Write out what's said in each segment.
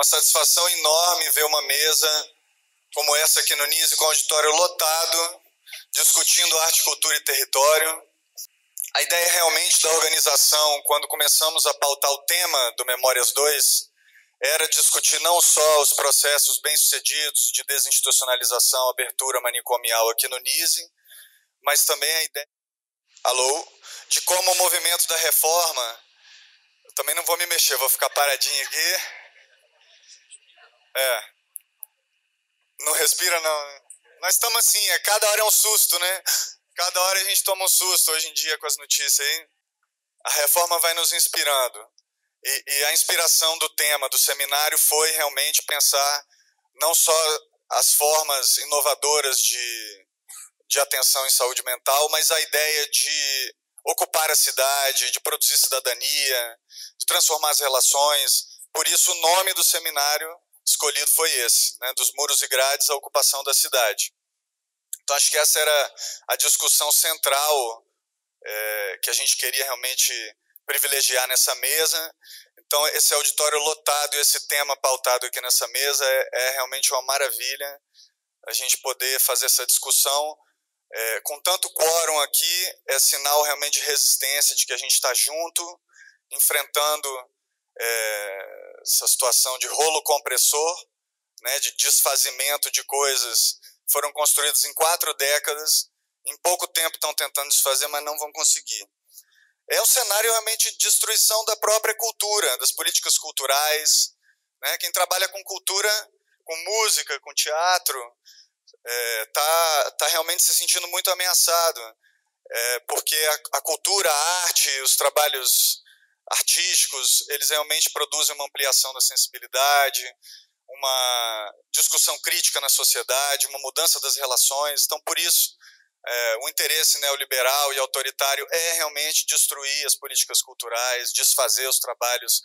Uma satisfação enorme ver uma mesa como essa aqui no NISE, com o auditório lotado, discutindo arte, cultura e território. A ideia realmente da organização, quando começamos a pautar o tema do Memórias 2, era discutir não só os processos bem-sucedidos de desinstitucionalização, abertura manicomial aqui no NISE, mas também a ideia, de como o movimento da reforma, eu também não vou me mexer, vou ficar paradinho aqui. Não respira não. Nós estamos assim, cada hora é um susto, né? Cada hora a gente toma um susto hoje em dia com as notícias aí. A reforma vai nos inspirando. E a inspiração do tema do seminário foi realmente pensar não só as formas inovadoras de atenção em saúde mental, mas a ideia de ocupar a cidade, de produzir cidadania, de transformar as relações. Por isso o nome do seminário escolhido foi esse, né, dos muros e grades, a ocupação da cidade. Então acho que essa era a discussão central que a gente queria realmente privilegiar nessa mesa. Então esse auditório lotado e esse tema pautado aqui nessa mesa é realmente uma maravilha a gente poder fazer essa discussão. Com tanto quórum aqui, é sinal realmente de resistência, de que a gente está junto, enfrentando essa situação de rolo compressor, né, de desfazimento de coisas que foram construídas em 4 décadas, em pouco tempo estão tentando desfazer, mas não vão conseguir. É um cenário realmente de destruição da própria cultura, das políticas culturais, né? Quem trabalha com cultura, com música, com teatro, tá realmente se sentindo muito ameaçado, porque a cultura, a arte, os trabalhos artísticos, eles realmente produzem uma ampliação da sensibilidade, uma discussão crítica na sociedade, uma mudança das relações. Então, por isso, o interesse neoliberal e autoritário é realmente destruir as políticas culturais, desfazer os trabalhos,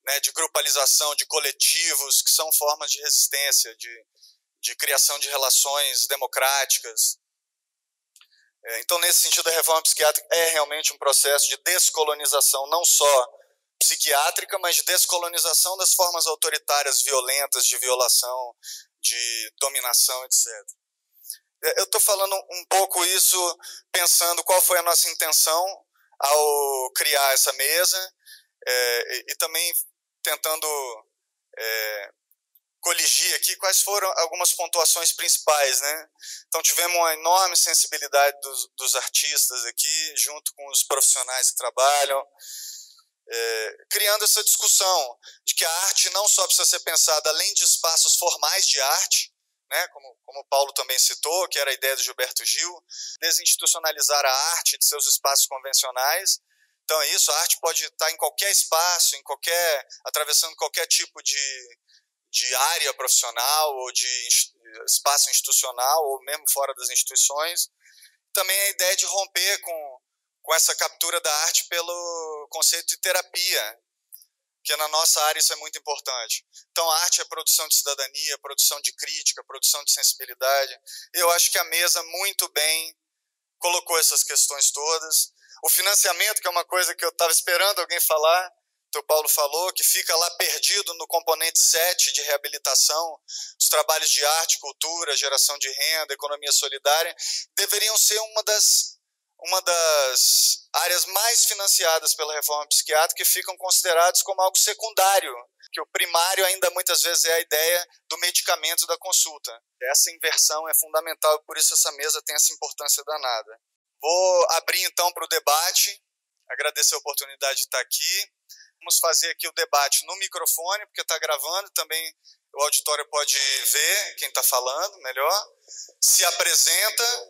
né, de grupalização, de coletivos, que são formas de resistência, de criação de relações democráticas. Então, nesse sentido, a reforma psiquiátrica é realmente um processo de descolonização, não só psiquiátrica, mas de descolonização das formas autoritárias, violentas, de violação, de dominação, etc. Eu estou falando um pouco isso pensando qual foi a nossa intenção ao criar essa mesa, e também tentando coligir aqui quais foram algumas pontuações principais, né? Então tivemos uma enorme sensibilidade dos artistas aqui, junto com os profissionais que trabalham, criando essa discussão de que a arte não só precisa ser pensada além de espaços formais de arte, né, como o Paulo também citou, que era a ideia do Gilberto Gil, desinstitucionalizar a arte de seus espaços convencionais. Então é isso, a arte pode estar em qualquer espaço, atravessando qualquer tipo de área profissional ou de espaço institucional ou mesmo fora das instituições. Também a ideia de romper com essa captura da arte pelo conceito de terapia, que na nossa área isso é muito importante. Então a arte é produção de cidadania, produção de crítica, produção de sensibilidade. Eu acho que a mesa muito bem colocou essas questões todas. O financiamento, que é uma coisa que eu estava esperando alguém falar, que o Paulo falou, que fica lá perdido no componente 7 de reabilitação, os trabalhos de arte, cultura, geração de renda, economia solidária, deveriam ser uma das áreas mais financiadas pela reforma psiquiátrica e ficam considerados como algo secundário, que o primário ainda muitas vezes é a ideia do medicamento da consulta. Essa inversão é fundamental e por isso essa mesa tem essa importância danada. Vou abrir então para o debate, agradecer a oportunidade de estar aqui. Vamos fazer aqui o debate no microfone, porque está gravando, também o auditório pode ver quem está falando melhor. Se apresenta,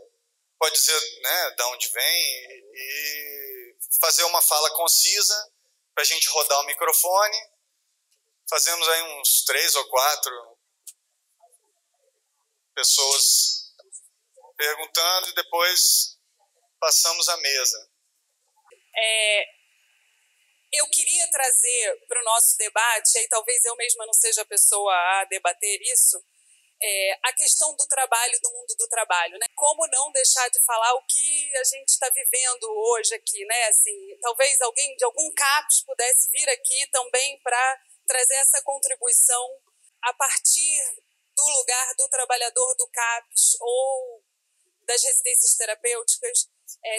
pode dizer, né, de onde vem e fazer uma fala concisa para a gente rodar o microfone. Fazemos aí uns 3 ou 4 pessoas perguntando e depois passamos à mesa. Eu queria trazer para o nosso debate, aí talvez eu mesma não seja a pessoa a debater isso, a questão do trabalho, do mundo do trabalho, né? Como não deixar de falar o que a gente está vivendo hoje aqui, né? Assim, talvez alguém de algum CAPES pudesse vir aqui também para trazer essa contribuição a partir do lugar do trabalhador do CAPS ou das residências terapêuticas,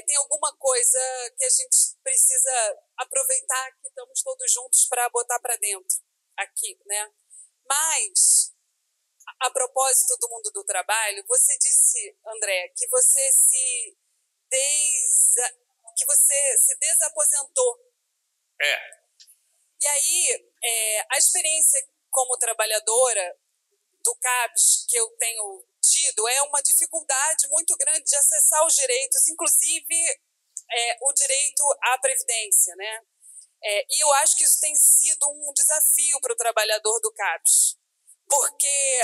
tem alguma coisa que a gente precisa aproveitar que estamos todos juntos para botar para dentro aqui, né? Mas, a propósito do mundo do trabalho, você disse, André, que você se desaposentou. E aí, a experiência como trabalhadora do CAPS que eu tenho tido é uma dificuldade muito grande de acessar os direitos, inclusive o direito à previdência, né? E eu acho que isso tem sido um desafio para o trabalhador do CAPS, porque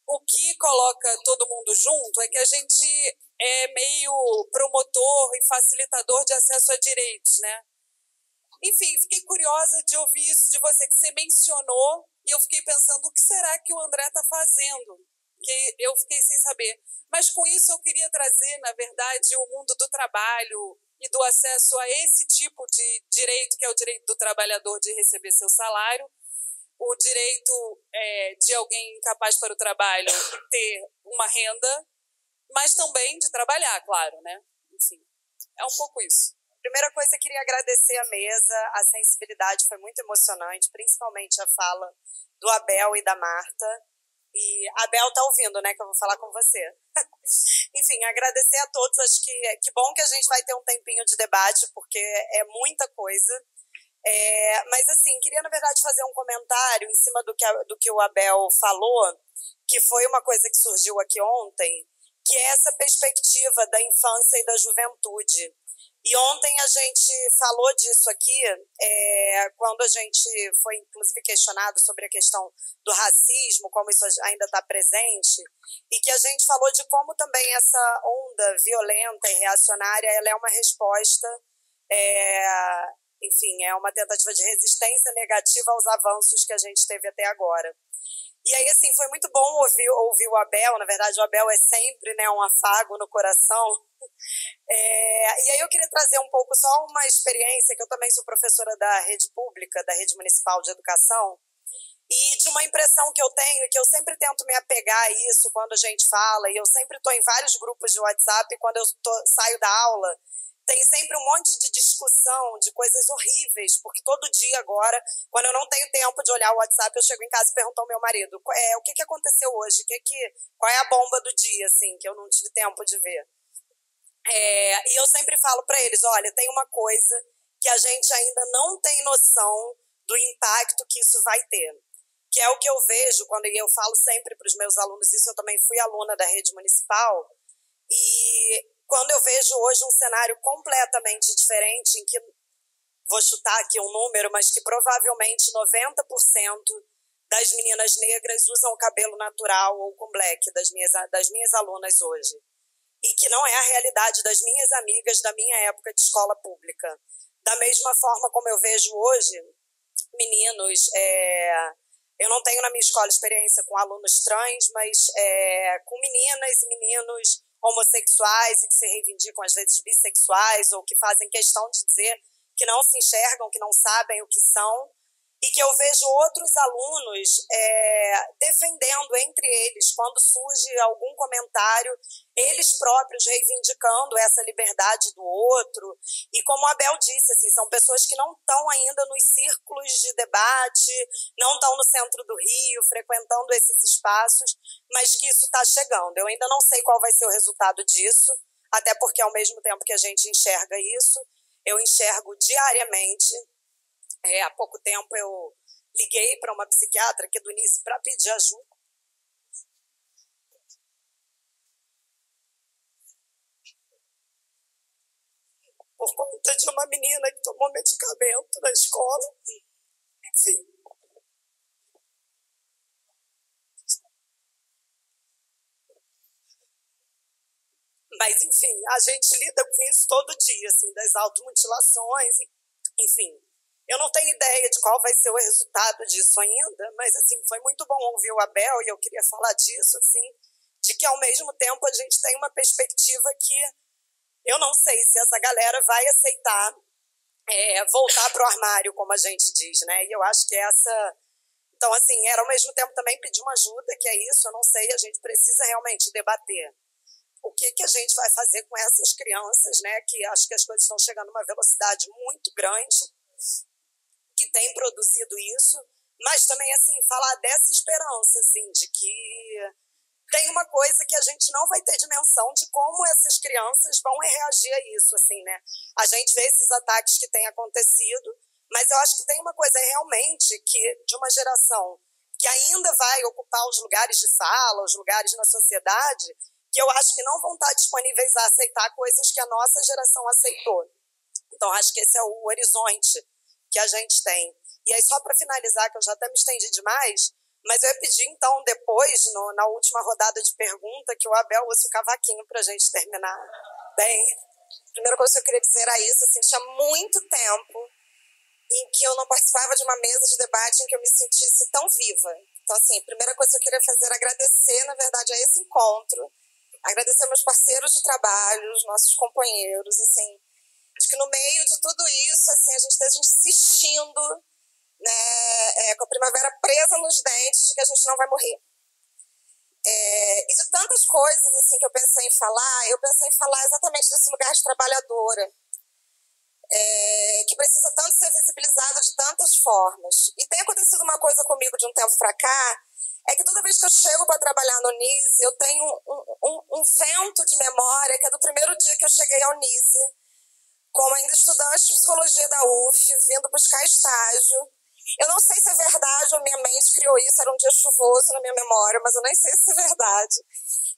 o que coloca todo mundo junto é que a gente é meio promotor e facilitador de acesso a direitos, né? Enfim, fiquei curiosa de ouvir isso de você, que você mencionou, e eu fiquei pensando, o que será que o André está fazendo? Que eu fiquei sem saber. Mas com isso eu queria trazer, na verdade, o mundo do trabalho e do acesso a esse tipo de direito, que é o direito do trabalhador de receber seu salário, o direito de alguém incapaz para o trabalho ter uma renda, mas também de trabalhar, claro, né? Enfim, é um pouco isso. Primeira coisa, eu queria agradecer a mesa, a sensibilidade foi muito emocionante, principalmente a fala do Abel e da Marta. E a Abel tá ouvindo, né, que eu vou falar com você. Enfim, agradecer a todos, acho que bom que a gente vai ter um tempinho de debate, porque é muita coisa. Mas assim, queria na verdade fazer um comentário em cima do que o Abel falou, que foi uma coisa que surgiu aqui ontem, que é essa perspectiva da infância e da juventude. E ontem a gente falou disso aqui, quando a gente foi inclusive questionado sobre a questão do racismo, como isso ainda está presente, e que a gente falou de como também essa onda violenta e reacionária ela é uma resposta, enfim, é uma tentativa de resistência negativa aos avanços que a gente teve até agora. E aí, assim, foi muito bom ouvir o Abel. Na verdade, o Abel é sempre, né, um afago no coração. E aí eu queria trazer um pouco, só uma experiência, que eu também sou professora da rede pública, da rede municipal de educação, e de uma impressão que eu tenho, que eu sempre tento me apegar a isso quando a gente fala, e eu sempre estou em vários grupos de WhatsApp, e quando eu saio da aula, tem sempre um monte de discussão de coisas horríveis, porque todo dia agora, quando eu não tenho tempo de olhar o WhatsApp, eu chego em casa e pergunto ao meu marido, o que aconteceu hoje? Qual é a bomba do dia, assim, que eu não tive tempo de ver? E eu sempre falo para eles, olha, tem uma coisa que a gente ainda não tem noção do impacto que isso vai ter, que é o que eu vejo quando eu falo sempre para os meus alunos, isso eu também fui aluna da rede municipal, e quando eu vejo hoje um cenário completamente diferente, em que, vou chutar aqui um número, mas que provavelmente 90% das meninas negras usam cabelo natural ou com black, das minhas alunas hoje. E que não é a realidade das minhas amigas da minha época de escola pública. Da mesma forma como eu vejo hoje, meninos, eu não tenho na minha escola experiência com alunos trans, mas com meninas e meninos homossexuais e que se reivindicam às vezes bissexuais ou que fazem questão de dizer que não se enxergam, que não sabem o que são, e que eu vejo outros alunos defendendo entre eles, quando surge algum comentário, eles próprios reivindicando essa liberdade do outro. E como a Abel disse, assim, são pessoas que não estão ainda nos círculos de debate, não estão no centro do Rio, frequentando esses espaços, mas que isso está chegando. Eu ainda não sei qual vai ser o resultado disso, até porque ao mesmo tempo que a gente enxerga isso, eu enxergo diariamente. Há pouco tempo eu liguei para uma psiquiatra aqui do NISE para pedir ajuda. Por conta de uma menina que tomou medicamento na escola. Enfim. Mas, enfim, a gente lida com isso todo dia, assim, das automutilações, enfim. Eu não tenho ideia de qual vai ser o resultado disso ainda, mas assim, foi muito bom ouvir o Abel e eu queria falar disso, assim, de que ao mesmo tempo a gente tem uma perspectiva que eu não sei se essa galera vai aceitar voltar para o armário, como a gente diz, né? E eu acho que essa Então, assim, era ao mesmo tempo também pedir uma ajuda, que é isso, eu não sei, a gente precisa realmente debater o que a gente vai fazer com essas crianças, né, que acho que as coisas estão chegando a uma velocidade muito grande, que tem produzido isso, mas também, assim, falar dessa esperança, assim, de que tem uma coisa que a gente não vai ter dimensão de como essas crianças vão reagir a isso, assim, né? A gente vê esses ataques que têm acontecido, mas eu acho que tem uma coisa realmente que, de uma geração que ainda vai ocupar os lugares de fala, os lugares na sociedade, que eu acho que não vão estar disponíveis a aceitar coisas que a nossa geração aceitou. Então, acho que esse é o horizonte que a gente tem. E aí, só para finalizar, que eu já até me estendi demais, mas eu ia pedir, então, depois, na última rodada de pergunta, que o Abel use o cavaquinho para a gente terminar bem. A primeira coisa que eu queria dizer era isso, assim, tinha muito tempo em que eu não participava de uma mesa de debate em que eu me sentisse tão viva. Então, assim, a primeira coisa que eu queria fazer era agradecer, na verdade, a esse encontro, agradecer meus parceiros de trabalho, os nossos companheiros, assim, acho que no meio de tudo isso, assim, a gente esteja insistindo, né, com a primavera presa nos dentes de que a gente não vai morrer. E de tantas coisas assim, que eu pensei em falar exatamente desse lugar de trabalhadora, que precisa tanto ser visibilizado de tantas formas. E tem acontecido uma coisa comigo de um tempo para cá, é que toda vez que eu chego para trabalhar no NISE, eu tenho um vento de memória, que é do primeiro dia que eu cheguei ao NISE, como ainda estudante de psicologia da UF, vindo buscar estágio. Eu não sei se é verdade ou minha mente criou isso, era um dia chuvoso na minha memória, mas eu nem sei se é verdade.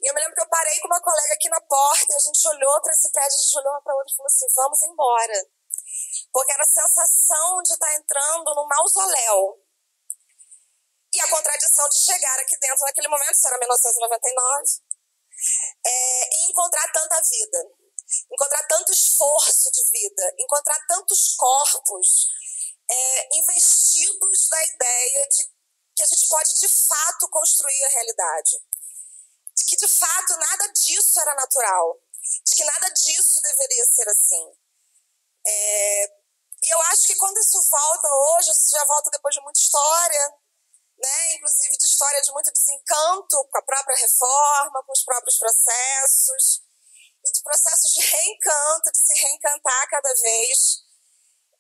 E eu me lembro que eu parei com uma colega aqui na porta e a gente olhou para esse prédio, a gente olhou uma para outra e falou assim, vamos embora. Porque era a sensação de estar entrando num mausoléu. E a contradição de chegar aqui dentro naquele momento, isso era 1999, e encontrar tanta vida, encontrar tanto esforço de vida, encontrar tantos corpos investidos da ideia de que a gente pode de fato construir a realidade, de que de fato nada disso era natural, de que nada disso deveria ser assim. E eu acho que quando isso volta hoje, isso já volta depois de muita história, né? Inclusive de história de muito desencanto com a própria reforma, com os próprios processos, e de processos de reencanto, de se reencantar cada vez.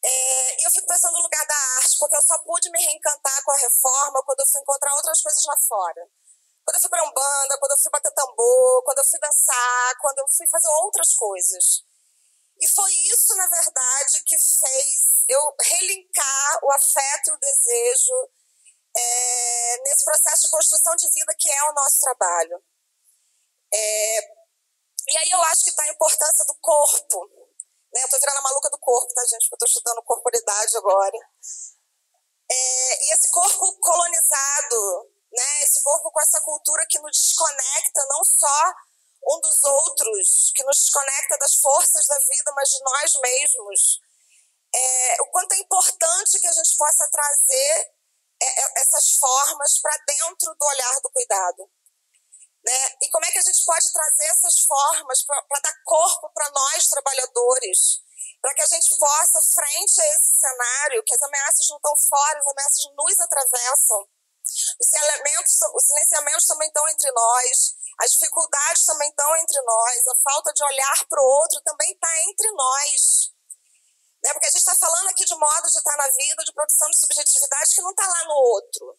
E eu fico pensando no lugar da arte, porque eu só pude me reencantar com a reforma quando eu fui encontrar outras coisas lá fora. Quando eu fui para Umbanda, quando eu fui bater tambor, quando eu fui dançar, quando eu fui fazer outras coisas. E foi isso, na verdade, que fez eu relinkar o afeto e o desejo nesse processo de construção de vida que é o nosso trabalho. E aí eu acho que está a importância do corpo. Né? Eu estou virando a maluca do corpo, tá, gente? Porque eu estou estudando corporidade agora. E esse corpo colonizado, né? Esse corpo com essa cultura que nos desconecta não só um dos outros, que nos desconecta das forças da vida, mas de nós mesmos. O quanto é importante que a gente possa trazer essas formas para dentro do olhar do cuidado. Né? E como é que a gente pode trazer essas formas para dar corpo para nós, trabalhadores, para que a gente possa, frente a esse cenário, que as ameaças não estão fora, as ameaças nos atravessam, os silenciamentos também estão entre nós, as dificuldades também estão entre nós, a falta de olhar para o outro também está entre nós. Né? Porque a gente está falando aqui de modo de estar na vida, de produção de subjetividade que não está lá no outro,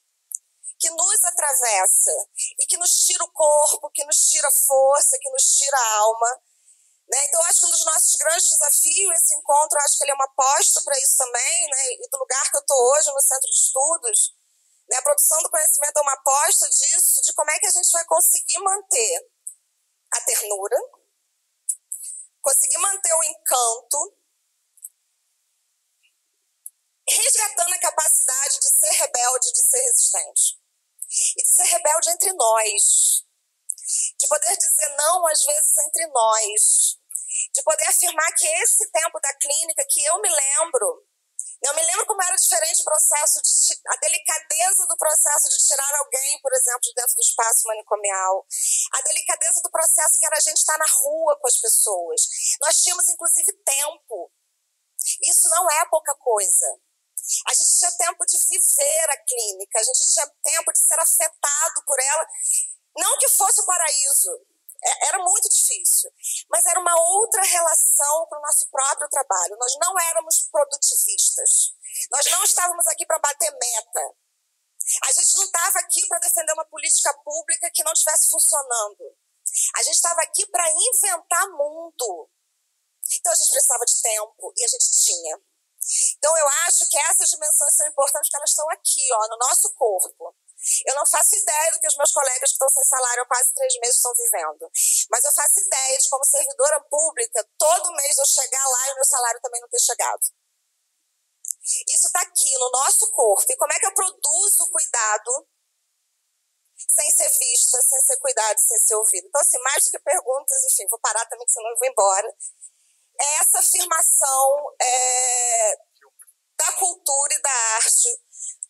que nos atravessa e que nos tira o corpo, que nos tira a força, que nos tira a alma. Né? Então, eu acho que um dos nossos grandes desafios, esse encontro, eu acho que ele é uma aposta para isso também, né? E do lugar que eu estou hoje, no Centro de Estudos, né? A produção do conhecimento é uma aposta disso, de como é que a gente vai conseguir manter a ternura, conseguir manter o encanto, resgatando a capacidade de ser rebelde, de ser resistente. E de ser rebelde entre nós, de poder dizer não às vezes entre nós, de poder afirmar que esse tempo da clínica, que eu me lembro como era diferente o processo, a delicadeza do processo de tirar alguém, por exemplo, de dentro do espaço manicomial, a delicadeza do processo que era a gente estar na rua com as pessoas. Nós tínhamos inclusive tempo, isso não é pouca coisa. A gente tinha tempo de viver a clínica, a gente tinha tempo de ser afetado por ela. Não que fosse o paraíso, era muito difícil, mas era uma outra relação com o nosso próprio trabalho. Nós não éramos produtivistas, nós não estávamos aqui para bater meta. A gente não estava aqui para defender uma política pública que não estivesse funcionando. A gente estava aqui para inventar mundo. Então a gente precisava de tempo e a gente tinha. Então eu acho que essas dimensões são importantes porque elas estão aqui, ó, no nosso corpo. Eu não faço ideia do que os meus colegas que estão sem salário há quase 3 meses estão vivendo. Mas eu faço ideia de como servidora pública, todo mês eu chegar lá e o meu salário também não ter chegado. Isso está aqui no nosso corpo. E como é que eu produzo cuidado sem ser vista, sem ser cuidado, sem ser ouvido? Então, assim, mais do que perguntas, enfim, vou parar também, senão eu vou embora. É essa afirmação da cultura e da arte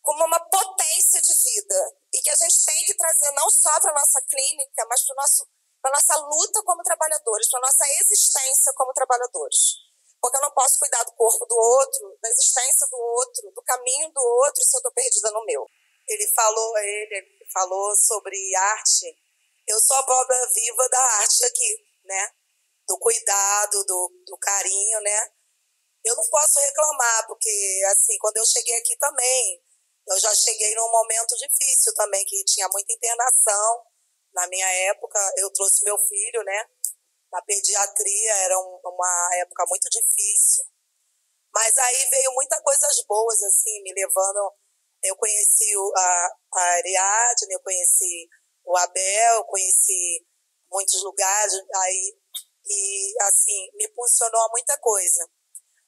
como uma potência de vida. E que a gente tem que trazer não só para a nossa clínica, mas para a nossa luta como trabalhadores, para a nossa existência como trabalhadores. Porque eu não posso cuidar do corpo do outro, da existência do outro, do caminho do outro, se eu estou perdida no meu. Ele falou sobre arte. Eu sou a prova viva da arte aqui, né? Do cuidado, do carinho, né? Eu não posso reclamar, porque, assim, quando eu cheguei aqui também, eu já cheguei num momento difícil também, que tinha muita internação. Na minha época, eu trouxe meu filho, né? Na pediatria, era uma época muito difícil. Mas aí veio muitas coisas boas, assim, me levando... Eu conheci a Ariadne, eu conheci o Abel, eu conheci muitos lugares, aí, e, assim, me funcionou muita coisa.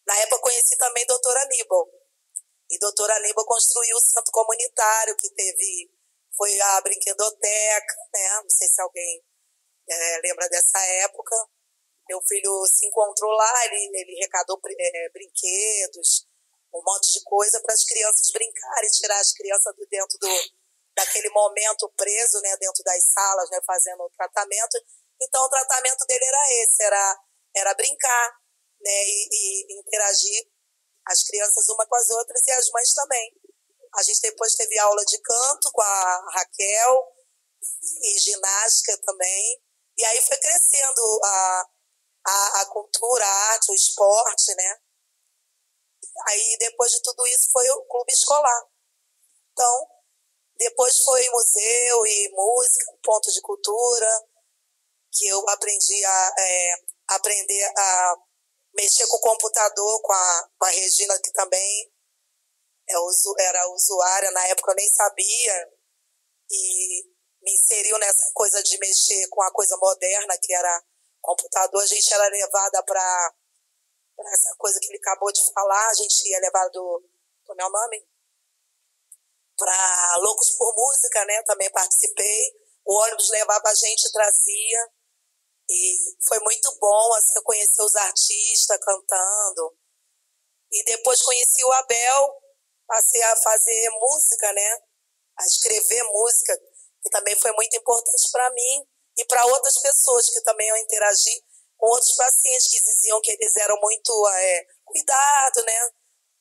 Na época, eu conheci também a doutora Aníbal. E a doutora Aníbal construiu o centro comunitário, que foi a brinquedoteca, né? Não sei se alguém lembra dessa época. Meu filho se encontrou lá, ele arrecadou brinquedos, um monte de coisa para as crianças brincarem, tirar as crianças de dentro daquele momento preso, né, dentro das salas, né, fazendo o tratamento. Então, o tratamento dele era esse, era brincar, né, e interagir as crianças uma com as outras e as mães também. A gente depois teve aula de canto com a Raquel e ginástica também. E aí foi crescendo a cultura, a arte, o esporte, né? Aí depois de tudo isso foi o clube escolar. Então, depois foi museu e música, ponto de cultura, que eu aprendi aprender a mexer com o computador com a Regina, que também era usuária, na época eu nem sabia, e me inseriu nessa coisa de mexer com a coisa moderna, que era computador. A gente era levada para essa coisa que ele acabou de falar, a gente ia levado, como é o nome? Para Loucos por Música, né? Também participei. O ônibus levava a gente e trazia. E foi muito bom, assim, eu conheci os artistas cantando. E depois conheci o Abel, passei a fazer música, né? A escrever música, que também foi muito importante para mim e para outras pessoas que também eu interagi com outros pacientes que diziam que eles eram muito cuidado, né?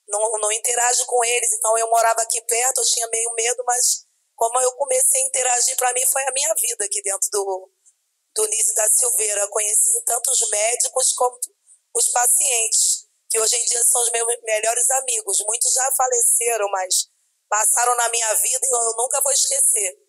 Não interajo com eles, então eu morava aqui perto, eu tinha meio medo, mas como eu comecei a interagir, para mim foi a minha vida aqui dentro do Nise da Silveira. Eu conheci tanto os médicos como os pacientes, que hoje em dia são os meus melhores amigos. Muitos já faleceram, mas passaram na minha vida e eu nunca vou esquecer.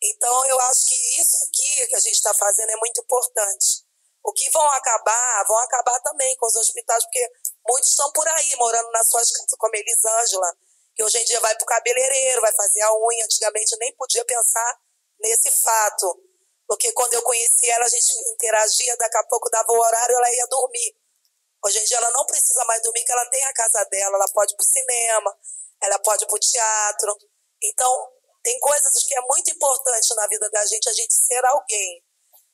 Então, eu acho que isso aqui que a gente está fazendo é muito importante. O que vão acabar também com os hospitais, porque muitos estão por aí, morando nas suas casas, como a Elisângela, que hoje em dia vai para o cabeleireiro, vai fazer a unha. Antigamente eu nem podia pensar nesse fato, porque quando eu conheci ela, a gente interagia, daqui a pouco dava o horário, ela ia dormir. Hoje em dia ela não precisa mais dormir, porque ela tem a casa dela, ela pode ir para o cinema, ela pode ir para o teatro. Então, tem coisas que é muito importante na vida da gente, a gente ser alguém,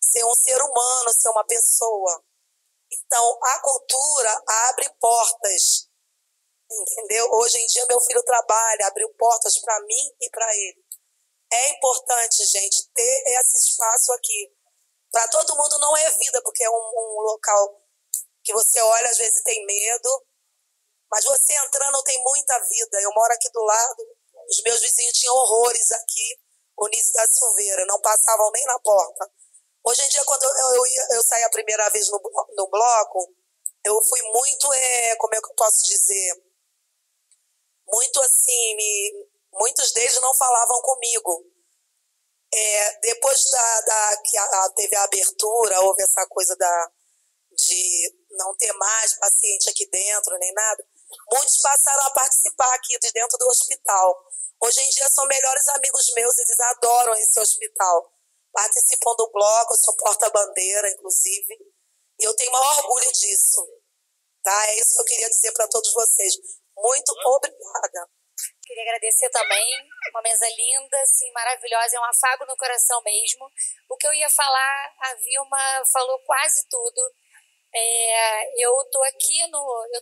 ser um ser humano, ser uma pessoa. Então, a cultura abre portas, entendeu? Hoje em dia, meu filho trabalha, abriu portas para mim e para ele. É importante, gente, ter esse espaço aqui. Para todo mundo não é vida, porque é um local que você olha, às vezes tem medo, Mas você entrando tem muita vida. Eu moro aqui do lado, os meus vizinhos tinham horrores aqui, Onísio da Silveira, não passavam nem na porta. Hoje em dia, quando eu saí a primeira vez no bloco, eu fui muito, como é que eu posso dizer? Muito assim, muitos deles não falavam comigo. Depois que teve a abertura, houve essa coisa de não ter mais paciente aqui dentro, nem nada, muitos passaram a participar aqui de dentro do hospital. Hoje em dia são melhores amigos meus, eles adoram esse hospital. Participam do bloco, eu sou porta-bandeira, inclusive, e eu tenho o maior orgulho disso. Tá? É isso que eu queria dizer para todos vocês. Muito obrigada. Queria agradecer também, uma mesa linda, assim, maravilhosa, é um afago no coração mesmo. O que eu ia falar, a Vilma falou quase tudo. Eu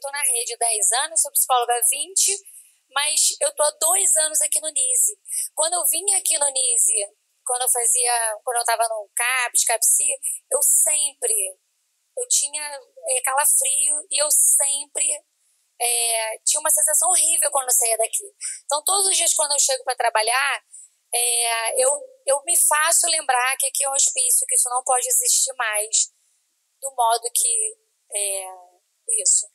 tô na rede há 10 anos, sou psicóloga há 20, mas eu tô há 2 anos aqui no NISE. Quando eu vim aqui no NISE, quando eu estava no CAPSI, eu tinha calafrio e eu sempre tinha uma sensação horrível quando eu saía daqui. Então, todos os dias quando eu chego para trabalhar, eu me faço lembrar que aqui é um hospício, que isso não pode existir mais do modo que isso.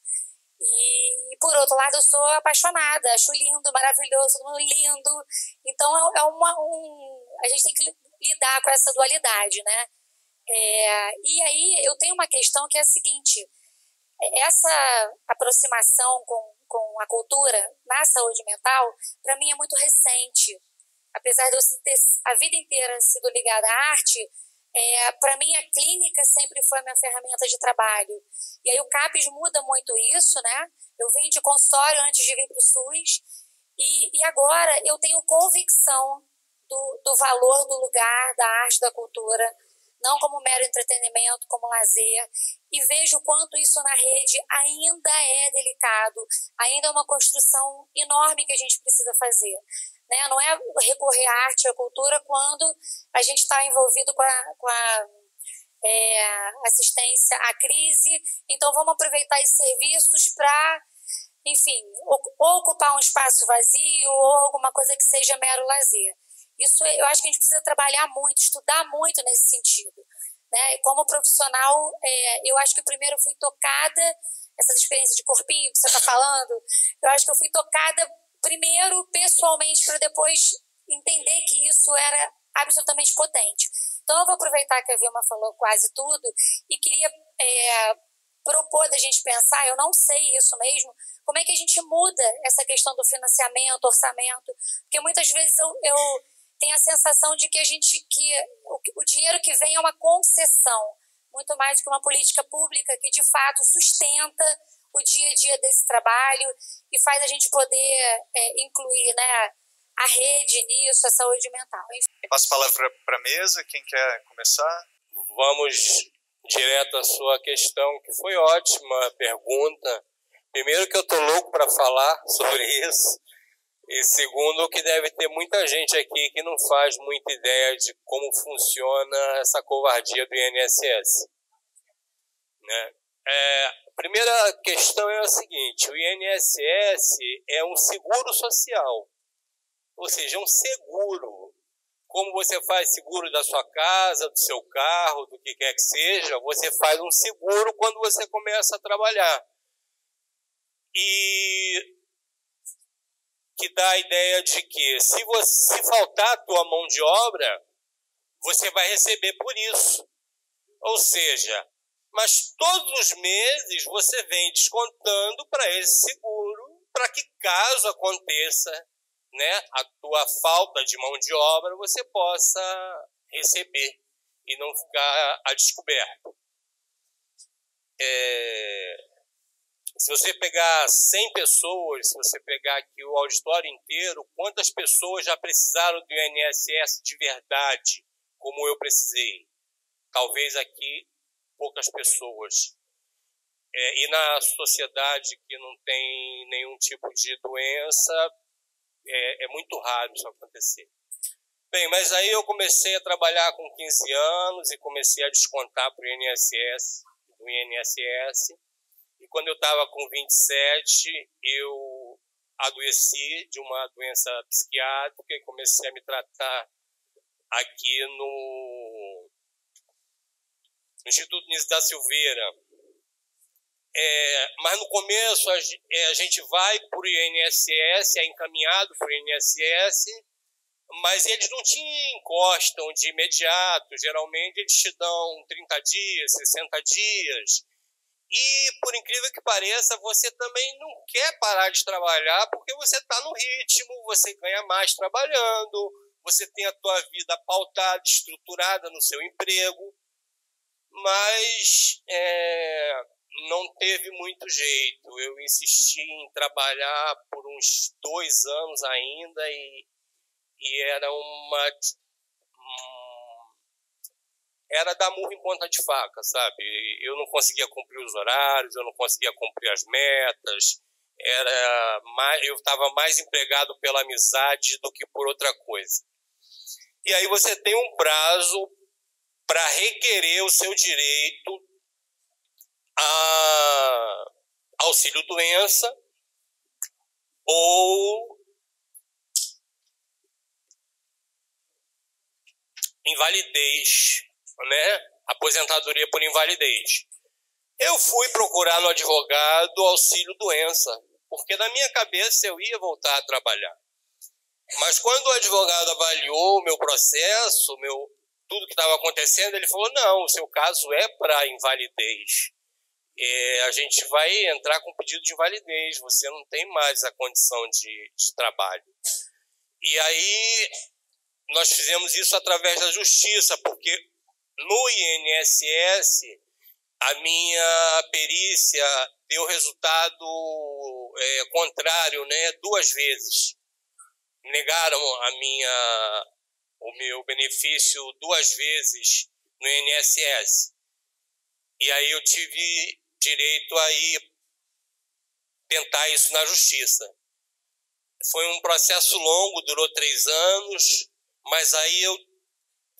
E, por outro lado, eu sou apaixonada, acho lindo, maravilhoso, lindo. Então, a gente tem que lidar com essa dualidade, né? E aí, eu tenho uma questão que é a seguinte: essa aproximação com a cultura na saúde mental, para mim, é muito recente. Apesar de eu ter a vida inteira sido ligada à arte, para mim a clínica sempre foi a minha ferramenta de trabalho. E aí o CAPES muda muito isso, né? Eu vim de consultório antes de vir para o SUS, e agora eu tenho convicção do valor do lugar, da arte, da cultura, não como mero entretenimento, como lazer, e vejo o quanto isso na rede ainda é delicado, ainda é uma construção enorme que a gente precisa fazer. Né? Não é recorrer à arte e à cultura quando a gente está envolvido com a assistência à crise. Então, vamos aproveitar esses serviços para, enfim, ou ocupar um espaço vazio ou alguma coisa que seja mero lazer. Isso eu acho que a gente precisa trabalhar muito, estudar muito nesse sentido. Né? Como profissional, eu acho que primeiro eu fui tocada, essas experiências de corpinho que você está falando, eu acho que eu fui tocada primeiro pessoalmente para depois entender que isso era absolutamente potente. Então eu vou aproveitar que a Vilma falou quase tudo e queria propor da gente pensar, eu não sei isso mesmo, como é que a gente muda essa questão do financiamento, orçamento, porque muitas vezes eu tenho a sensação de que o dinheiro que vem é uma concessão, muito mais do que uma política pública que de fato sustenta o dia a dia desse trabalho e faz a gente poder incluir, né, a rede nisso, a saúde mental. Enfim. Passo a palavra para a mesa, quem quer começar? Vamos direto à sua questão, que foi ótima pergunta. Primeiro que eu estou louco para falar sobre isso, e segundo que deve ter muita gente aqui que não faz muita ideia de como funciona essa covardia do INSS. Né? A primeira questão é a seguinte: o INSS é um seguro social, ou seja, é um seguro. Como você faz seguro da sua casa, do seu carro, do que quer que seja, você faz um seguro quando você começa a trabalhar. E que dá a ideia de que se faltar a tua mão de obra, você vai receber por isso. Ou seja, mas todos os meses você vem descontando para esse seguro, para que caso aconteça, né, a tua falta de mão de obra, você possa receber e não ficar a descoberto. Se você pegar 100 pessoas, se você pegar aqui o auditório inteiro, quantas pessoas já precisaram do INSS de verdade, como eu precisei? Talvez aqui poucas pessoas. E na sociedade que não tem nenhum tipo de doença, é muito raro isso acontecer. Bem, mas aí eu comecei a trabalhar com 15 anos e comecei a descontar para o INSS, do INSS. E quando eu estava com 27, eu adoeci de uma doença psiquiátrica e comecei a me tratar aqui no Instituto Nísio da Silveira. Mas no começo a gente vai para o INSS, é encaminhado para o INSS, mas eles não te encostam de imediato. Geralmente eles te dão 30 dias, 60 dias. E, por incrível que pareça, você também não quer parar de trabalhar porque você está no ritmo, você ganha mais trabalhando, você tem a tua vida pautada, estruturada no seu emprego, mas não teve muito jeito. Eu insisti em trabalhar por uns 2 anos ainda e era dar murro em ponta de faca, sabe? Eu não conseguia cumprir os horários, eu não conseguia cumprir as metas, eu estava mais empregado pela amizade do que por outra coisa. E aí você tem um prazo para requerer o seu direito a auxílio-doença ou invalidez, né? Aposentadoria por invalidez. Eu fui procurar no advogado auxílio-doença, porque na minha cabeça eu ia voltar a trabalhar. Mas quando o advogado avaliou o meu processo, tudo que estava acontecendo, ele falou, não, o seu caso é para invalidez. A gente vai entrar com pedido de invalidez, você não tem mais a condição de trabalho. E aí nós fizemos isso através da justiça, porque no INSS a minha perícia deu resultado contrário, né, 2 vezes. Negaram o meu benefício 2 vezes no INSS. E aí eu tive direito a ir tentar isso na justiça. Foi um processo longo, durou 3 anos, mas aí eu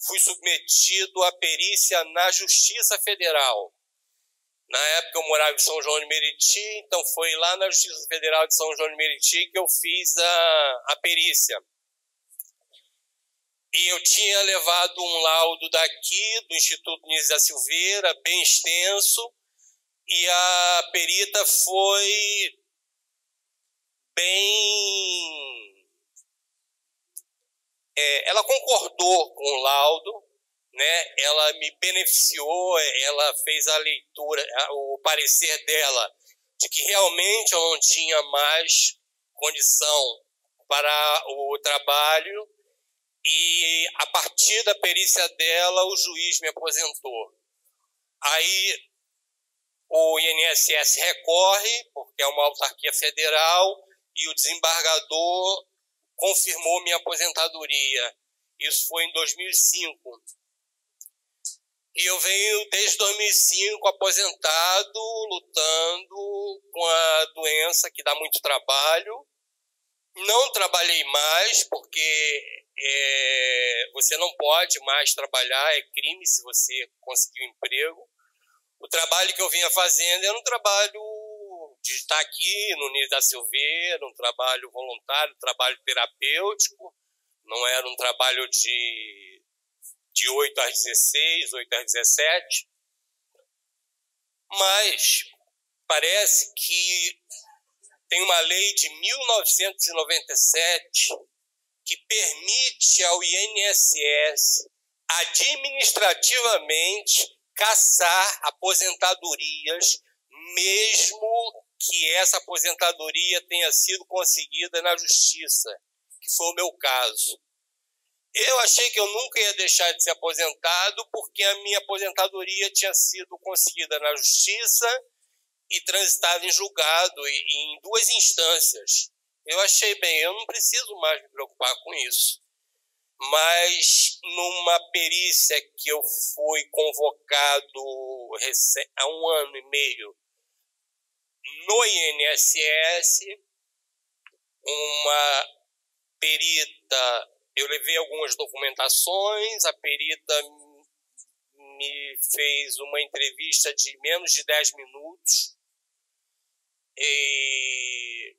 fui submetido à perícia na Justiça Federal. Na época eu morava em São João de Meriti, então foi lá na Justiça Federal de São João de Meriti que eu fiz a perícia. E eu tinha levado um laudo daqui, do Instituto Nísio da Silveira, bem extenso, e a perita foi bem... ela concordou com o laudo, né? Ela me beneficiou, ela fez a leitura, o parecer dela, de que realmente eu não tinha mais condição para o trabalho, e a partir da perícia dela o juiz me aposentou. Aí o INSS recorre, porque é uma autarquia federal, e o desembargador confirmou minha aposentadoria. Isso foi em 2005. E eu venho desde 2005 aposentado, lutando com a doença que dá muito trabalho. Não trabalhei mais, porque você não pode mais trabalhar, é crime se você conseguir um emprego. O trabalho que eu vinha fazendo era um trabalho de estar aqui no Nísio da Silveira, um trabalho voluntário, um trabalho terapêutico, não era um trabalho de 8 às 16, 8 às 17, mas parece que tem uma lei de 1997 que permite ao INSS administrativamente cassar aposentadorias, mesmo que essa aposentadoria tenha sido conseguida na justiça, que foi o meu caso. Eu achei que eu nunca ia deixar de ser aposentado porque a minha aposentadoria tinha sido conseguida na justiça e transitada em julgado em 2 instâncias. Eu achei bem, eu não preciso mais me preocupar com isso. Mas numa perícia que eu fui convocado há 1 ano e meio no INSS, uma perita, eu levei algumas documentações, a perita me fez uma entrevista de menos de 10 minutos, E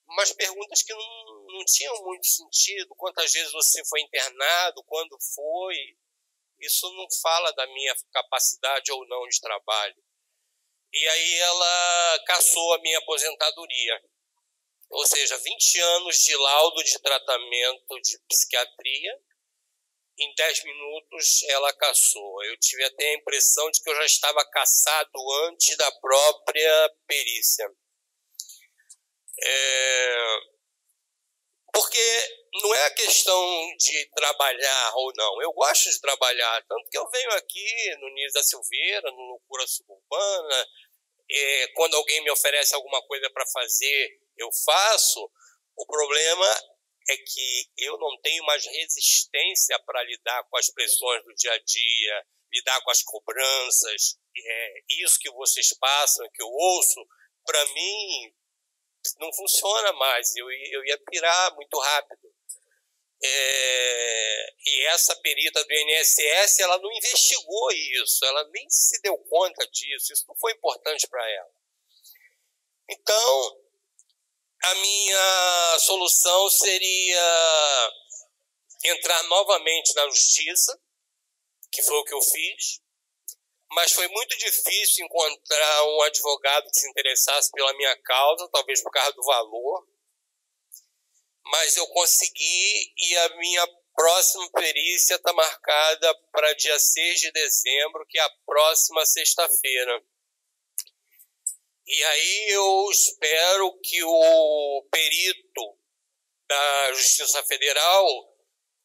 umas perguntas que não tinham muito sentido. Quantas vezes você foi internado? Quando foi? Isso não fala da minha capacidade ou não de trabalho. E aí ela cassou a minha aposentadoria. Ou seja, 20 anos de laudo de tratamento de psiquiatria, em 10 minutos ela cassou. Eu tive até a impressão de que eu já estava cassado antes da própria perícia. Porque não é a questão de trabalhar ou não. Eu gosto de trabalhar, tanto que eu venho aqui no Niso da Silveira, no Loucura Suburbana, quando alguém me oferece alguma coisa para fazer, eu faço. O problema é que eu não tenho mais resistência para lidar com as pressões do dia a dia, lidar com as cobranças. Isso que vocês passam, que eu ouço, para mim não funciona mais. Eu ia pirar muito rápido. E essa perita do INSS, ela não investigou isso, ela nem se deu conta disso, isso não foi importante para ela. Então, a minha solução seria entrar novamente na justiça, que foi o que eu fiz, mas foi muito difícil encontrar um advogado que se interessasse pela minha causa, talvez por causa do valor. Mas eu consegui, e a minha próxima perícia está marcada para dia 6 de dezembro, que é a próxima sexta-feira. E aí eu espero que o perito da Justiça Federal,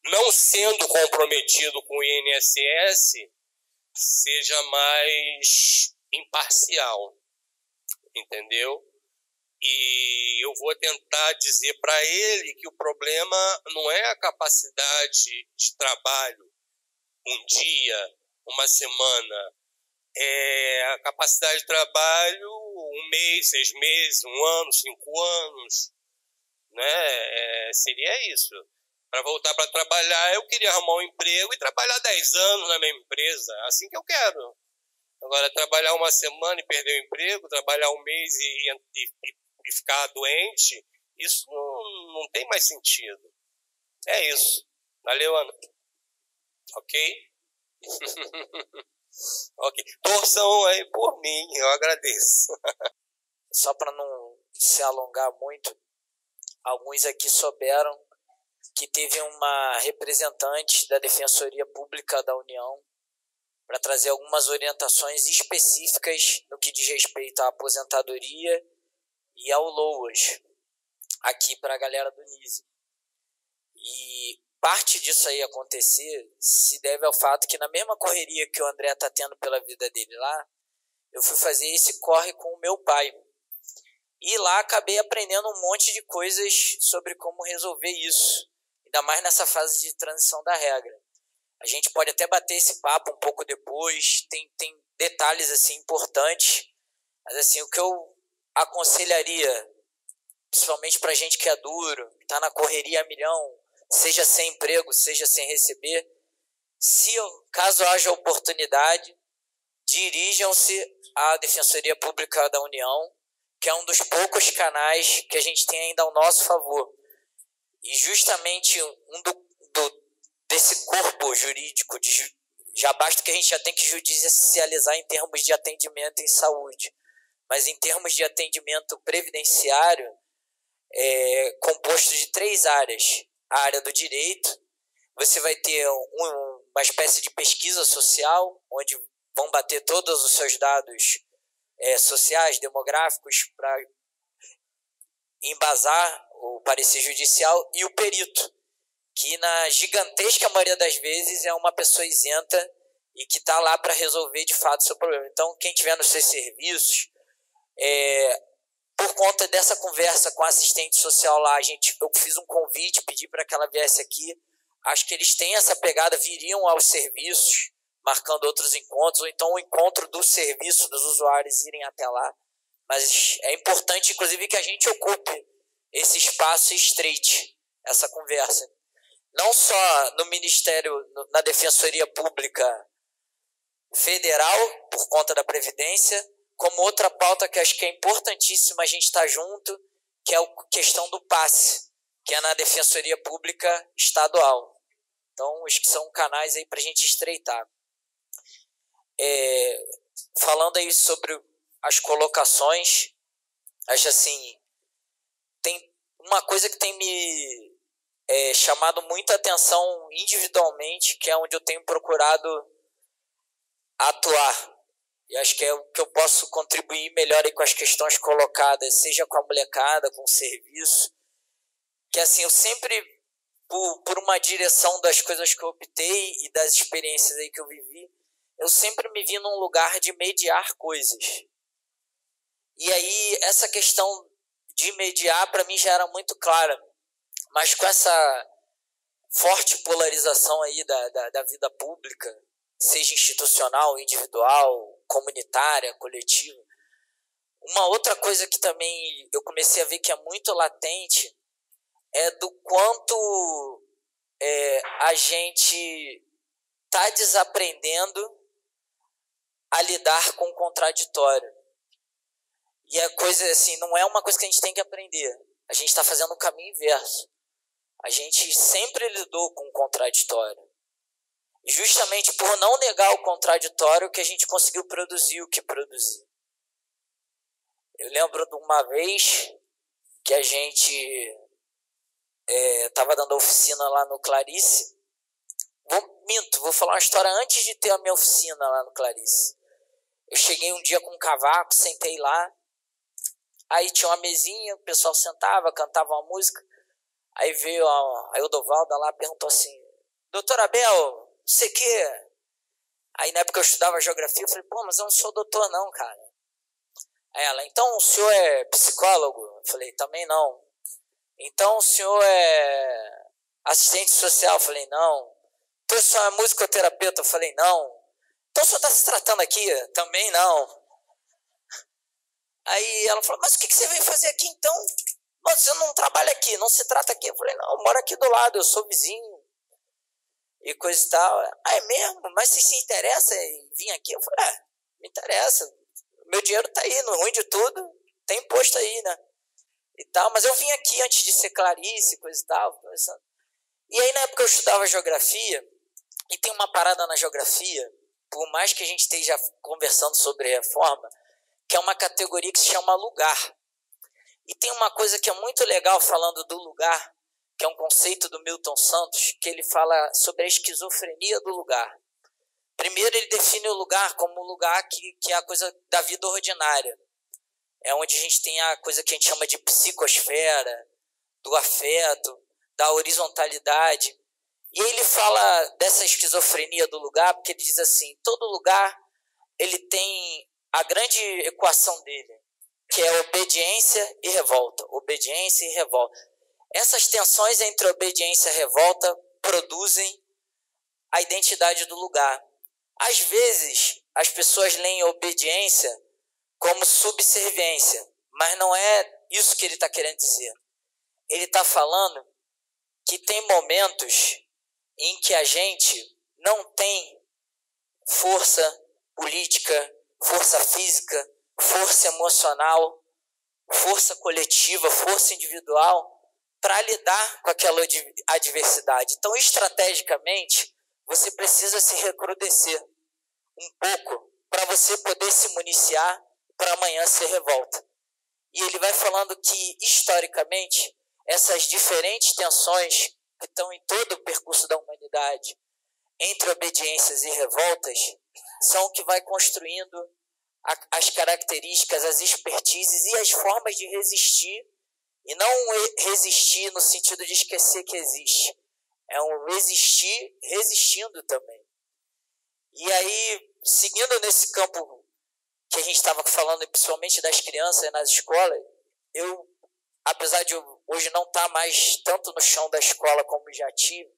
não sendo comprometido com o INSS, seja mais imparcial, entendeu? E eu vou tentar dizer para ele que o problema não é a capacidade de trabalho, um dia, uma semana, é a capacidade de trabalho 1 mês, 6 meses, 1 ano, 5 anos, né? Seria isso. Para voltar para trabalhar, eu queria arrumar um emprego e trabalhar 10 anos na mesma empresa, assim que eu quero. Agora, trabalhar 1 semana e perder o emprego, trabalhar 1 mês e ficar doente, isso não tem mais sentido. É isso. Valeu, Ana. Ok? Ok. Torçam aí por mim, eu agradeço. Só para não se alongar muito, alguns aqui souberam que teve uma representante da Defensoria Pública da União para trazer algumas orientações específicas no que diz respeito à aposentadoria e ao LOAS, aqui para a galera do NISE. E parte disso aí acontecer se deve ao fato que na mesma correria que o André está tendo pela vida dele lá, eu fui fazer esse corre com o meu pai. E lá acabei aprendendo um monte de coisas sobre como resolver isso, ainda mais nessa fase de transição da regra. A gente pode até bater esse papo um pouco depois, tem detalhes assim importantes, mas assim, o que eu aconselharia, principalmente para gente que é duro, que está na correria a milhão, seja sem emprego, seja sem receber, caso haja oportunidade, dirijam-se à Defensoria Pública da União, que é um dos poucos canais que a gente tem ainda ao nosso favor. E justamente desse corpo jurídico, já basta que a gente já tem que judicializar em termos de atendimento em saúde, mas em termos de atendimento previdenciário, é composto de 3 áreas. A área do direito, você vai ter uma espécie de pesquisa social, onde vão bater todos os seus dados sociais, demográficos, para embasar o parecer judicial, e o perito, que na gigantesca maioria das vezes é uma pessoa isenta e que está lá para resolver de fato o seu problema. Então, quem tiver nos seus serviços, por conta dessa conversa com a assistente social lá, eu fiz um convite, pedi para que ela viesse aqui. Acho que eles têm essa pegada, viriam aos serviços, marcando outros encontros, ou então o encontro do serviço dos usuários irem até lá. Mas é importante, inclusive, que a gente ocupe esse espaço e estreite essa conversa. Não só no Ministério, na Defensoria Pública Federal, por conta da Previdência, como outra pauta que acho que é importantíssima a gente estar junto, que é a questão do passe, que é na Defensoria Pública Estadual. Então, acho que são canais aí para a gente estreitar. Falando aí sobre as colocações, acho assim, tem uma coisa que tem me chamado muita atenção individualmente, que é onde eu tenho procurado atuar. E acho que é o que eu posso contribuir melhor aí com as questões colocadas, seja com a molecada, com o serviço, que assim, eu sempre, por uma direção das coisas que eu optei e das experiências aí que eu vivi, eu sempre me vi num lugar de mediar coisas. E aí, essa questão de mediar, para mim, já era muito clara. Mas com essa forte polarização aí da vida pública, seja institucional, individual, comunitária, coletiva, uma outra coisa que também eu comecei a ver que é muito latente é do quanto a gente está desaprendendo a lidar com o contraditório. E a coisa assim, não é uma coisa que a gente tem que aprender. A gente está fazendo o caminho inverso. A gente sempre lidou com o contraditório. E justamente por não negar o contraditório que a gente conseguiu produzir o que produziu. Eu lembro de uma vez que a gente estava dando oficina lá no Clarice. Vou falar uma história antes de ter a minha oficina lá no Clarice. Eu cheguei um dia com um cavaco, sentei lá. Aí tinha uma mesinha, o pessoal sentava, cantava uma música. Aí veio a Eudovalda lá, perguntou assim: doutor Abel, você que? Aí na época eu estudava geografia, eu falei: pô, mas eu não sou doutor não, cara. Aí ela: então o senhor é psicólogo? Eu falei: também não. Então o senhor é assistente social? Eu falei: não. Então o senhor é musicoterapeuta? Eu falei: não. Então o senhor está se tratando aqui? Também não. Aí ela falou: mas o que você veio fazer aqui então? Mas você não trabalha aqui, não se trata aqui. Eu falei: não, eu moro aqui do lado, eu sou vizinho. E coisa e tal. Ah, é mesmo? Mas você se interessa em vir aqui? Eu falei: me interessa. Meu dinheiro tá aí, no ruim de tudo, tem imposto aí, né? E tal, mas eu vim aqui antes de ser Clarice, coisa e tal. E aí na época eu estudava geografia, e tem uma parada na geografia, por mais que a gente esteja conversando sobre reforma, que é uma categoria que se chama lugar. E tem uma coisa que é muito legal falando do lugar, que é um conceito do Milton Santos, que ele fala sobre a esquizofrenia do lugar. Primeiro ele define o lugar como um lugar que é a coisa da vida ordinária. É onde a gente tem a coisa que a gente chama de psicosfera, do afeto, da horizontalidade. E ele fala dessa esquizofrenia do lugar, porque ele diz assim: todo lugar ele tem a grande equação dele, que é obediência e revolta. Obediência e revolta. Essas tensões entre obediência e revolta produzem a identidade do lugar. Às vezes, as pessoas leem obediência como subserviência, mas não é isso que ele está querendo dizer. Ele está falando que tem momentos em que a gente não tem força política, força física, força emocional, força coletiva, força individual para lidar com aquela adversidade. Então, estrategicamente, você precisa se recrudescer um pouco para você poder se municiar para amanhã ser revolta. E ele vai falando que, historicamente, essas diferentes tensões que estão em todo o percurso da humanidade, entre obediências e revoltas, são o que vai construindo as características, as expertises e as formas de resistir, e não resistir no sentido de esquecer que existe. É um resistir resistindo também. E aí, seguindo nesse campo que a gente estava falando, principalmente das crianças nas escolas, eu, apesar de eu hoje não estar mais tanto no chão da escola como já tive,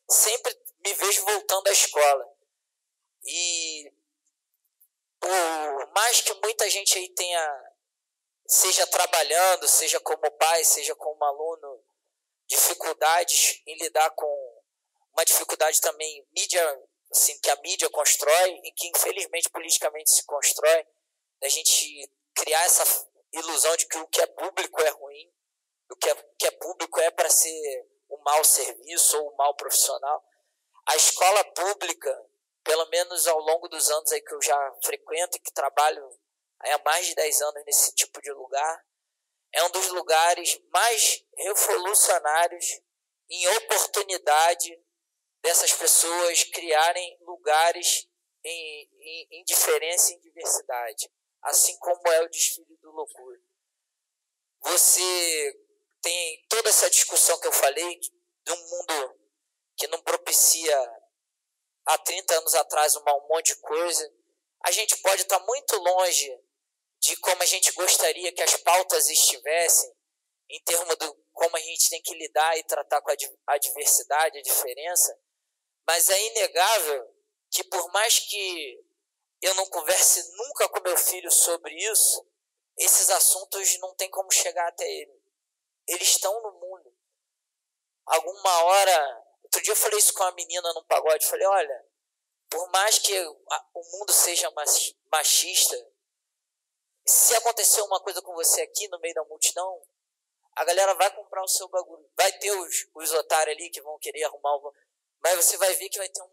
sempre me vejo voltando à escola. E por mais que muita gente aí seja trabalhando, seja como pai, seja como aluno, dificuldades em lidar com uma dificuldade também mídia, assim, que a mídia constrói e que infelizmente politicamente se constrói, da gente criar essa ilusão de que o que é público é ruim, o que é público é para ser um mau serviço ou um mau profissional. A escola pública, pelo menos ao longo dos anos aí que eu já frequento e que trabalho há mais de 10 anos nesse tipo de lugar, é um dos lugares mais revolucionários em oportunidade dessas pessoas criarem lugares em diferença e em diversidade, assim como é o desfile do Loucura. Você tem toda essa discussão que eu falei de um mundo que não propicia há 30 anos atrás um monte de coisa. A gente pode estar muito longe de como a gente gostaria que as pautas estivessem, em termos de como a gente tem que lidar e tratar com a diversidade, a diferença, mas é inegável que por mais que eu não converse nunca com meu filho sobre isso, esses assuntos não tem como chegar até ele. Eles estão no mundo. Alguma hora, outro dia eu falei isso com uma menina num pagode, falei, olha, por mais que o mundo seja machista, se acontecer uma coisa com você aqui no meio da multidão, a galera vai comprar o seu bagulho. Vai ter os otários ali que vão querer arrumar mas você vai ver que vai ter um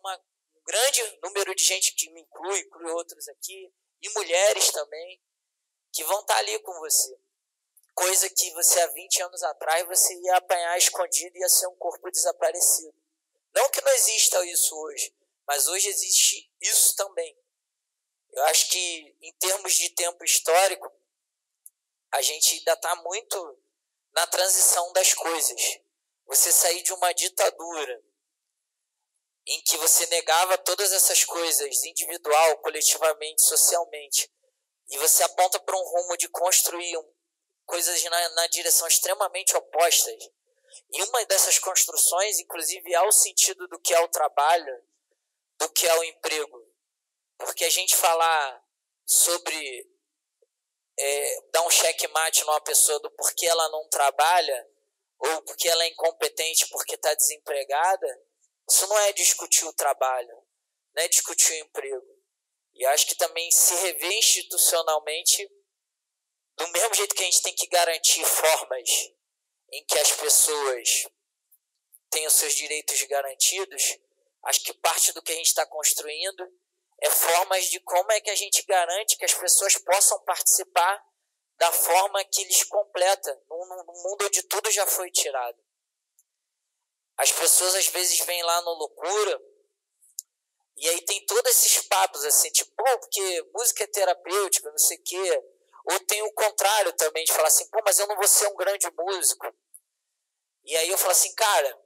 grande número de gente que me inclui outros aqui, e mulheres também, que vão estar ali com você. Coisa que você há 20 anos atrás você ia apanhar escondido e ia ser um corpo desaparecido. Não que não exista isso hoje, mas hoje existe isso também. Eu acho que, em termos de tempo histórico, a gente ainda está muito na transição das coisas. Você sair de uma ditadura em que você negava todas essas coisas, individual, coletivamente, socialmente, e você aponta para um rumo de construir coisas na direção extremamente opostas. E uma dessas construções, inclusive, é o sentido do que é o trabalho, do que é o emprego. Porque a gente falar sobre dar um checkmate numa pessoa do porquê ela não trabalha, ou porque ela é incompetente porque está desempregada, isso não é discutir o trabalho, não é discutir o emprego. E acho que também se rever institucionalmente, do mesmo jeito que a gente tem que garantir formas em que as pessoas tenham seus direitos garantidos, acho que parte do que a gente está construindo é formas de como é que a gente garante que as pessoas possam participar da forma que lhes completa, num mundo onde tudo já foi tirado. As pessoas às vezes vêm lá no Loucura e aí tem todos esses papos assim, tipo, porque música é terapêutica, não sei o quê. Ou tem o contrário também, de falar assim, mas eu não vou ser um grande músico. E aí eu falo assim, cara,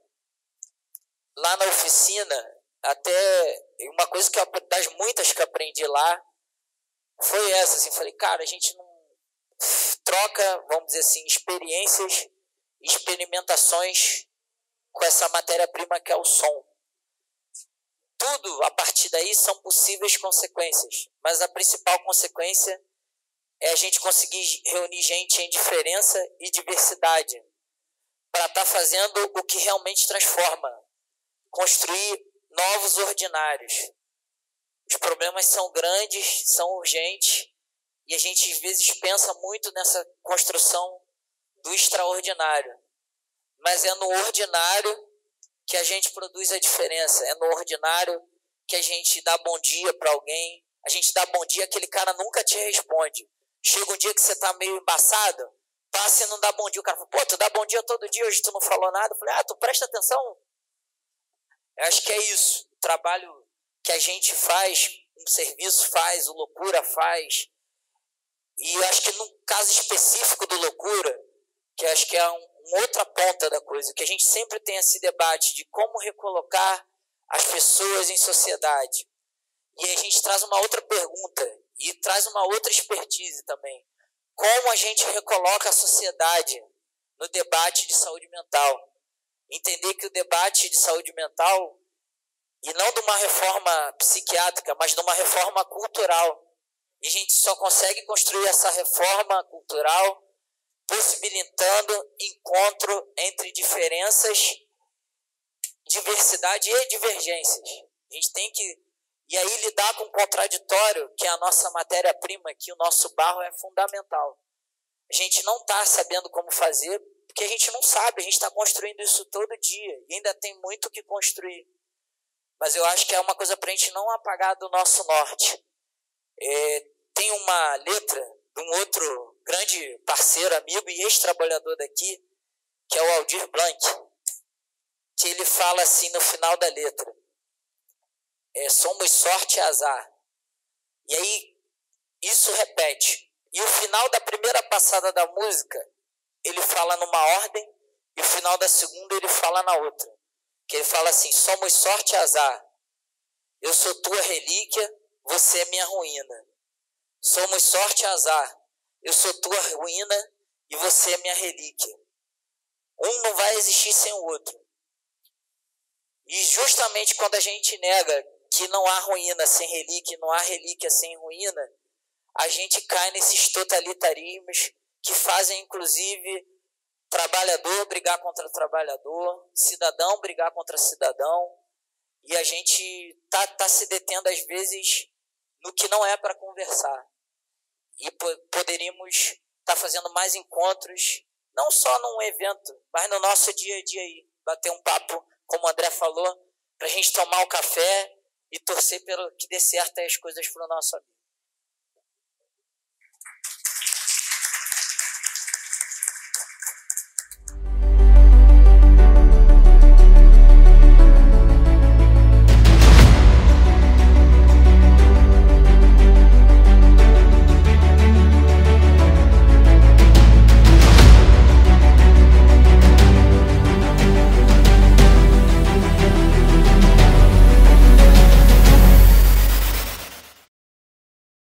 lá na oficina, até uma coisa das muitas que eu aprendi lá, foi essa, assim, falei, cara, a gente não troca, vamos dizer assim, experiências, experimentações com essa matéria-prima que é o som. Tudo a partir daí são possíveis consequências, mas a principal consequência é a gente conseguir reunir gente em diferença e diversidade para estar fazendo o que realmente transforma, construir novos ordinários. Os problemas são grandes, são urgentes, e a gente às vezes pensa muito nessa construção do extraordinário. Mas é no ordinário que a gente produz a diferença, é no ordinário que a gente dá bom dia para alguém, a gente dá bom dia, aquele cara nunca te responde. Chega um dia que você tá meio embaçado, passa e não dá bom dia, o cara fala, tu dá bom dia todo dia, hoje tu não falou nada. Eu falei, tu presta atenção. Eu acho que é isso, o trabalho que a gente faz, um serviço faz, o Loucura faz, e eu acho que no caso específico do Loucura, que eu acho que é uma outra ponta da coisa, que a gente sempre tem esse debate de como recolocar as pessoas em sociedade. E aí a gente traz uma outra pergunta, e traz uma outra expertise também. Como a gente recoloca a sociedade no debate de saúde mental? Entender que o debate de saúde mental, e não de uma reforma psiquiátrica, mas de uma reforma cultural. E a gente só consegue construir essa reforma cultural possibilitando encontro entre diferenças, diversidade e divergências. A gente tem que... E aí lidar com o contraditório, que é a nossa matéria-prima, que o nosso barro é fundamental. A gente não está sabendo como fazer, porque a gente não sabe, a gente está construindo isso todo dia, e ainda tem muito o que construir. Mas eu acho que é uma coisa para a gente não apagar do nosso norte. Tem uma letra de um outro grande parceiro, amigo e ex-trabalhador daqui, que é o Aldir Blanc, que ele fala assim no final da letra: somos sorte e azar. E aí isso repete. E o final da primeira passada da música, ele fala numa ordem, e o final da segunda ele fala na outra. Que ele fala assim: somos sorte e azar. Eu sou tua relíquia, você é minha ruína. Somos sorte e azar. Eu sou tua ruína e você é minha relíquia. Um não vai existir sem o outro. E justamente quando a gente nega que não há ruína sem relíquia, não há relíquia sem ruína, a gente cai nesses totalitarismos que fazem, inclusive, trabalhador brigar contra trabalhador, cidadão brigar contra cidadão, e a gente tá se detendo, às vezes, no que não é para conversar. E poderíamos estar fazendo mais encontros, não só num evento, mas no nosso dia a dia aí, bater um papo, como o André falou, para a gente tomar o café e torcer pelo que dê certo as coisas para o nosso amigo.